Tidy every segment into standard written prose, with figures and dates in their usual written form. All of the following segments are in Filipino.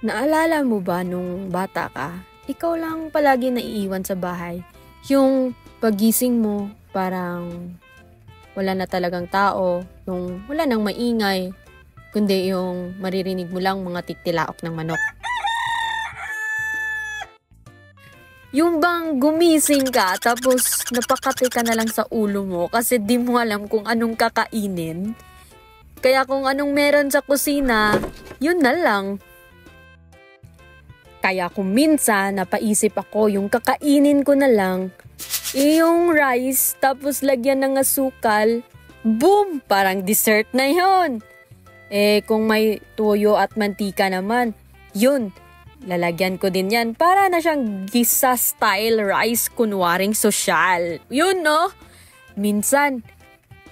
Naalala mo ba nung bata ka, ikaw lang palagi naiiwan sa bahay? Yung pagising mo, parang wala na talagang tao, yung wala nang maingay, kundi yung maririnig mo lang mga titilaok ng manok. Yung bang gumising ka tapos napakati ka na lang sa ulo mo kasi di mo alam kung anong kakainin. Kaya kung anong meron sa kusina, yun na lang. Kaya kung minsan napaisip ako yung kakainin ko na lang, yung rice tapos lagyan ng asukal, boom! Parang dessert na yun. Kung may toyo at mantika naman, yun, lalagyan ko din yan para na siyang gisa-style rice kunwaring sosyal. Yun, no? Minsan,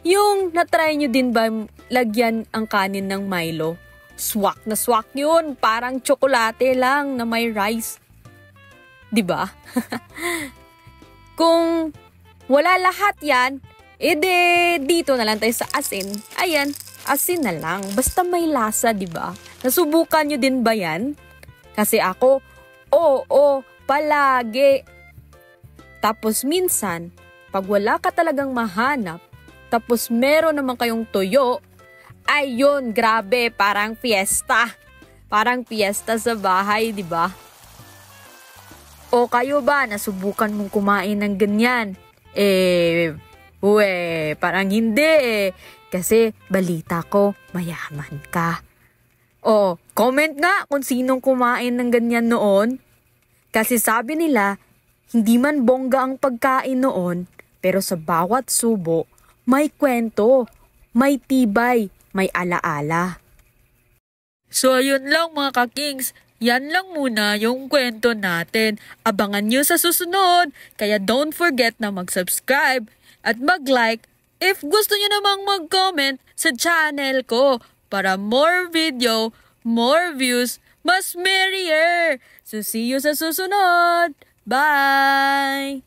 yung natry nyo din ba lagyan ang kanin ng Milo? Swak na swak yun. Parang tsokolate lang na may rice. Diba? Kung wala lahat yan, dito na lang tayo sa asin. Ayan, asin na lang. Basta may lasa, diba? Nasubukan nyo din ba yan? Kasi ako, oo, palagi. Tapos minsan, pag wala ka talagang mahanap, tapos meron naman kayong tuyo, ayun, grabe, parang fiesta. Parang fiesta sa bahay, di ba? O kayo ba, nasubukan mong kumain ng ganyan? Parang hindi. Kasi balita ko, mayaman ka. O, comment nga kung sinong kumain ng ganyan noon. Kasi sabi nila, hindi man bongga ang pagkain noon, pero sa bawat subo, may kwento, may tibay, may alaala. So ayun lang mga ka-kings, yan lang muna yung kwento natin. Abangan nyo sa susunod, kaya don't forget na mag-subscribe at mag-like if gusto nyo namang mag-comment sa channel ko para more video, more views, mas merrier. So see you sa susunod. Bye!